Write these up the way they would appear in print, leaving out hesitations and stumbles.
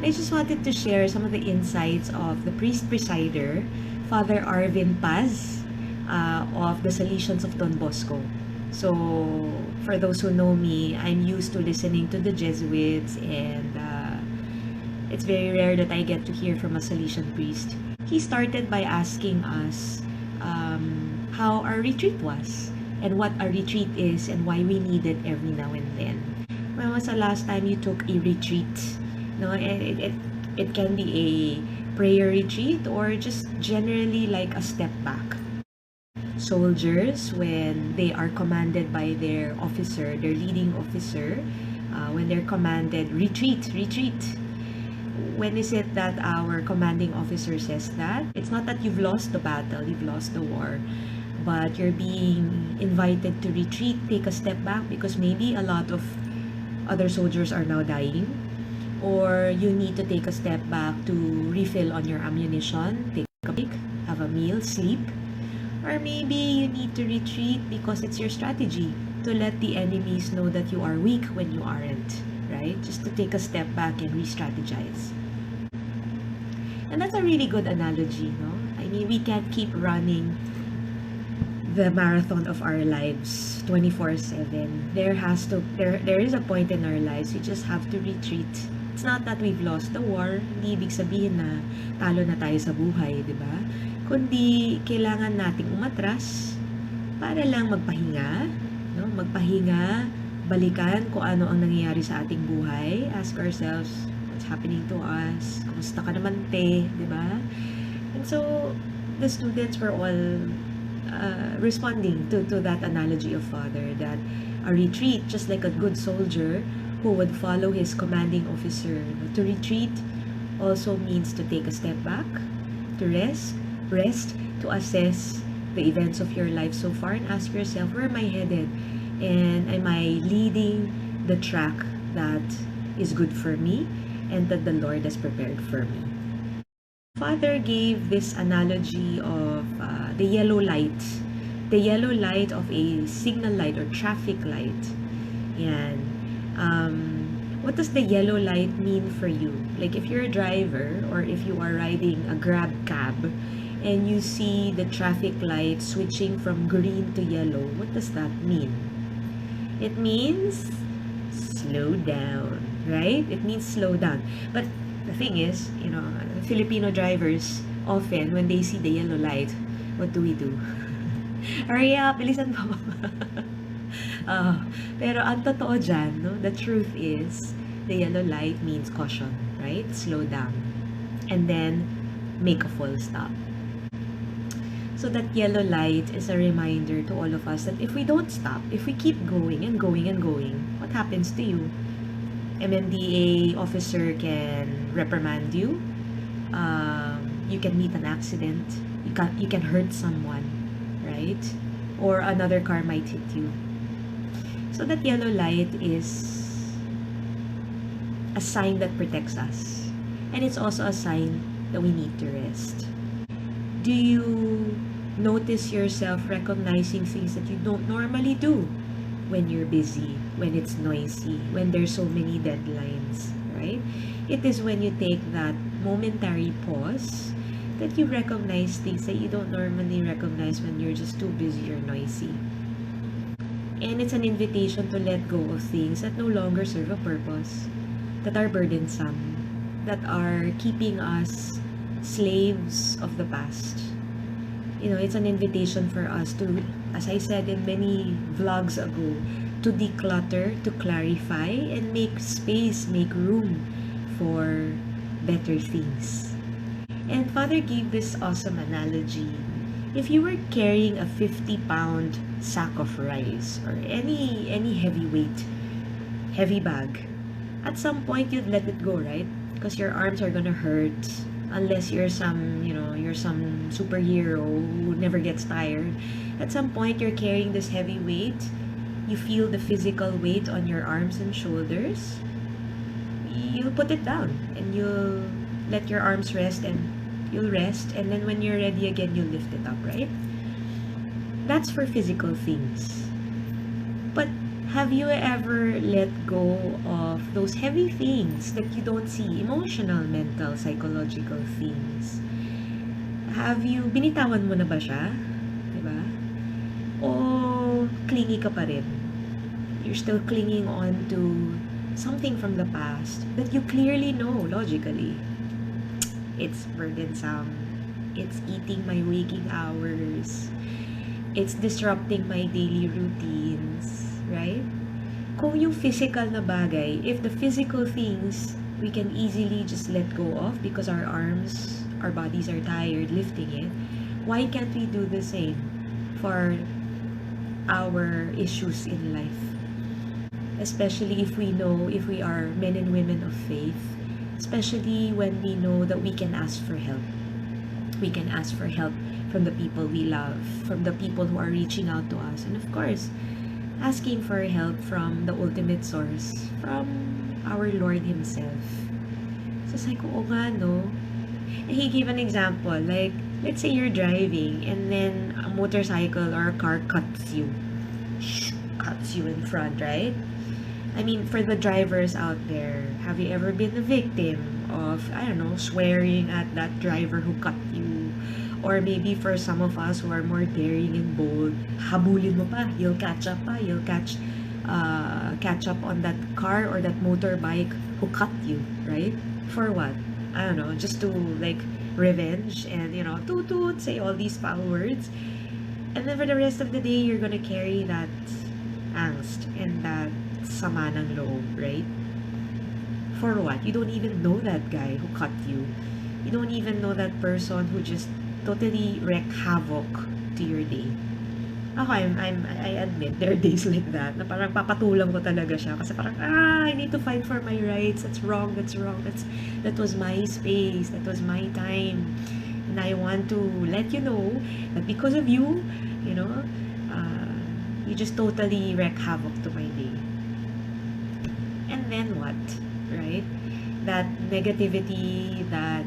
I just wanted to share some of the insights of the priest presider, Father Arvin Paz, of the Salesians of Don Bosco. So, for those who know me, I'm used to listening to the Jesuits, and it's very rare that I get to hear from a Salesian priest. He started by asking us how our retreat was, and what a retreat is, and why we need it every now and then. When was the last time you took a retreat? No, it can be a prayer retreat or just generally like a step back. Soldiers, when they are commanded by their officer, their leading officer, when they're commanded, retreat, retreat. When is it that our commanding officer says that? It's not that you've lost the battle, you've lost the war, but you're being invited to retreat, take a step back, because maybe a lot of other soldiers are now dying, or you need to take a step back to refill on your ammunition, take a break, have a meal, sleep, or maybe you need to retreat because it's your strategy to let the enemies know that you are weak when you aren't, right? Just to take a step back and re-strategize. And that's a really good analogy, no? I mean, we can't keep running the marathon of our lives 24/7. There is a point in our lives we just have to retreat. It's not that we've lost the war, hindi ibig sabihin na talo na tayo sa buhay, di ba? Kundi kailangan nating umatras para lang magpahinga, no? Magpahinga, balikan kung ano ang nangyayari sa ating buhay, ask ourselves, what's happening to us? Kumusta ka naman, te? Di ba? And so, the students were all responding to that analogy of Father, that a retreat, just like a good soldier who would follow his commanding officer, to retreat also means to take a step back, to rest, to assess the events of your life so far and ask yourself, where am I headed? And am I leading the track that is good for me and that the Lord has prepared for me? Father gave this analogy of the yellow light of a signal light or traffic light. Yan. What does the yellow light mean for you? Like if you're a driver or if you are riding a Grab cab and you see the traffic light switching from green to yellow, what does that mean? It means slow down, right? It means slow down. But the thing is, Filipino drivers, often, when they see the yellow light, what do we do? Hurry up, bilisan mo. Pero ang totoo dyan, no, the truth is, the yellow light means caution, right? Slow down. And then, make a full stop. So that yellow light is a reminder to all of us that if we don't stop, if we keep going and going and going, what happens to you? MMDA officer can reprimand you. You can meet an accident. You can hurt someone, right? Or another car might hit you. So that yellow light is a sign that protects us. And it's also a sign that we need to rest. Do you notice yourself recognizing things that you don't normally do when you're busy, when it's noisy, when there's so many deadlines, right? It is when you take that momentary pause that you recognize things that you don't normally recognize when you're just too busy or noisy. And it's an invitation to let go of things that no longer serve a purpose, that are burdensome, that are keeping us slaves of the past. It's an invitation for us to, as I said in many vlogs ago, to declutter, to clarify, and make space, make room for better things. And Father gave this awesome analogy. If you were carrying a 50-pound sack of rice or any heavy weight, heavy bag, at some point you'd let it go, right? Because your arms are gonna hurt unless you're some superhero who never gets tired. At some point you're carrying this heavy weight, you feel the physical weight on your arms and shoulders, you'll put it down and you'll let your arms rest, and you'll rest, and then when you're ready again, you'll lift it up, right? That's for physical things. But Have you ever let go of those heavy things that you don't see? Emotional, mental, psychological things. Binitawan mo na ba siya? Diba? O clingy ka pa rin? You're still clinging on to something from the past that you clearly know logically. It's burdensome. It's eating my waking hours. It's disrupting my daily routines, right? Kung yung physical na bagay, if the physical things we can easily just let go of because our arms, our bodies are tired lifting it, why can't we do the same for our issues in life? Especially if we know, if we are men and women of faith, especially when we know that we can ask for help. We can ask for help from the people we love, from the people who are reaching out to us, and of course, asking for help from the ultimate source, from our Lord Himself. So sabi ko, nga no. And he gave an example, like, let's say you're driving and then a motorcycle or a car cuts you in front, right? I mean, for the drivers out there, have you ever been a victim of, I don't know, swearing at that driver who cut you? Or maybe for some of us who are more daring and bold, habulin mo pa, you'll catch up pa, you'll catch up on that car or that motorbike who cut you, right? For what? I don't know, just to like revenge and, you know, toot toot, say all these foul words. And then for the rest of the day, you're gonna carry that angst and that sama ng loob, right? For what? You don't even know that guy who cut you. You don't even know that person who just totally wreak havoc to your day. Ako, I admit, there are days like that na parang papatulang ko talaga siya kasi parang, I need to fight for my rights. That's wrong. That was my space. That was my time. And I want to let you know that because of you, you know, you just totally wreak havoc to my day. And then what? Right? That negativity, that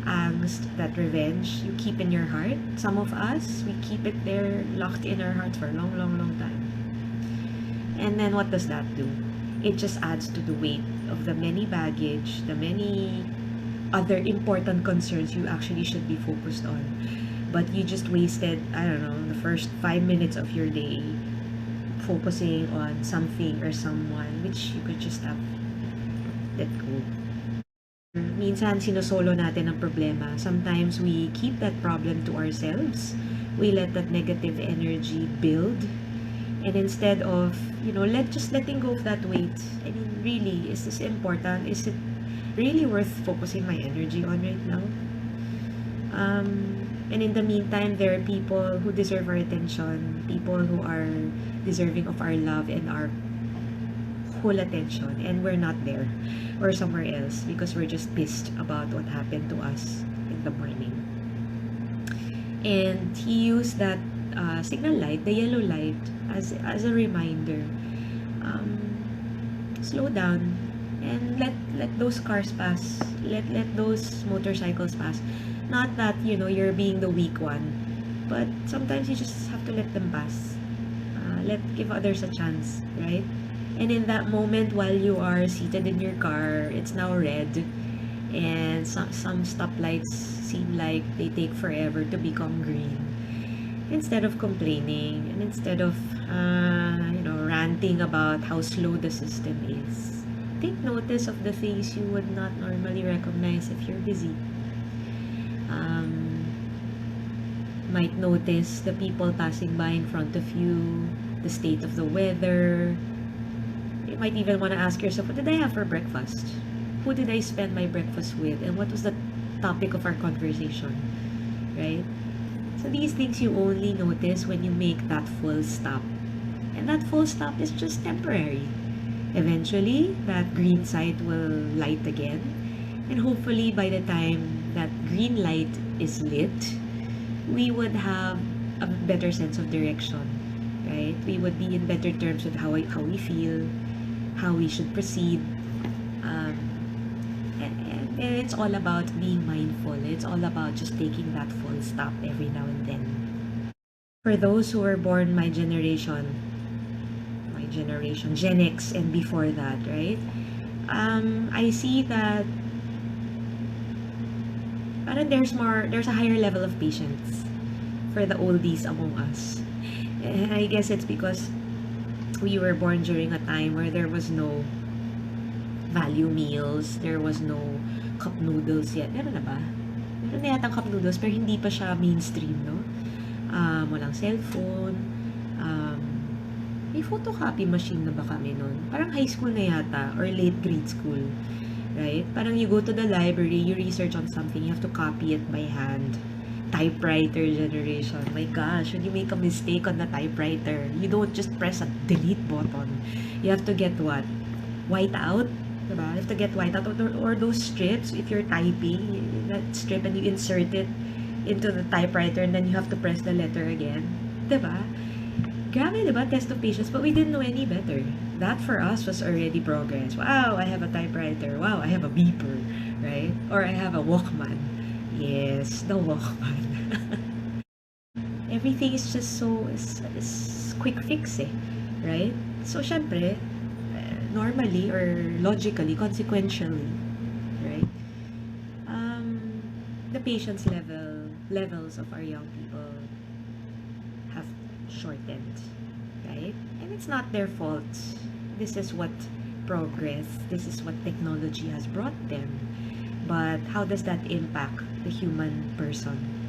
angst, that revenge, you keep in your heart. Some of us, we keep it there, locked in our hearts for a long, long, long time. And then what does that do? It just adds to the weight of the many baggage, the many other important concerns you actually should be focused on. But you just wasted, I don't know, the first 5 minutes of your day focusing on something or someone which you could just have let go. Minsan, sinosolo natin ang problema. Sometimes we keep that problem to ourselves. We let that negative energy build. And instead of, you know, letting go of that weight. I mean, really, is this important? Is it really worth focusing my energy on right now? And in the meantime, there are people who deserve our attention. People who are deserving of our love and our whole attention, and we're not there. We're somewhere else because we're just pissed about what happened to us in the morning. And he used that signal light, the yellow light, as a reminder. Slow down and let those cars pass. Let those motorcycles pass. Not that, you know, you're being the weak one, but sometimes you just have to let them pass. Give others a chance, right? And in that moment, while you are seated in your car, it's now red, and some stoplights seem like they take forever to become green. Instead of complaining, and instead of you know, ranting about how slow the system is, take notice of the things you would not normally recognize if you're busy. Might notice the people passing by in front of you, the state of the weather. You might even want to ask yourself, what did I have for breakfast? Who did I spend my breakfast with? And what was the topic of our conversation? Right? So these things you only notice when you make that full stop. And that full stop is just temporary. Eventually, that green side will light again. And hopefully, by the time that green light is lit, we would have a better sense of direction. Right? We would be in better terms with how we feel, how we should proceed. And it's all about being mindful. It's all about just taking that full stop every now and then. For those who were born my generation, generation, Gen X and before that, right? I see that parang there's a higher level of patience for the oldies among us. And I guess it's because we were born during a time where there was no value meals, there was no cup noodles yet. Meron na ba? Meron na yata cup noodles, pero hindi pa siya mainstream, no? Walang cellphone. Um, may photocopy machine na ba kami nun? Parang high school na yata, or late grade school. Right? Parang you go to the library, you research on something, you have to copy it by hand. Typewriter generation. My gosh, when you make a mistake on the typewriter, you don't just press a delete button. You have to get what? White out? Diba? You have to get white out. Or those strips, if you're typing, that strip and you insert it into the typewriter and then you have to press the letter again. Diba? Grabe, diba? Test of patience. But we didn't know any better. That for us was already progress. Wow, I have a typewriter. Wow, I have a beeper. Right? Or I have a Walkman. Yes, the Walkman. Everything is just so is quick fix eh, right? So syempre, normally or logically, consequentially, right? The patience levels of our young people have shortened, right? And it's not their fault. This is what progress, this is what technology has brought them. But how does that impact the human person?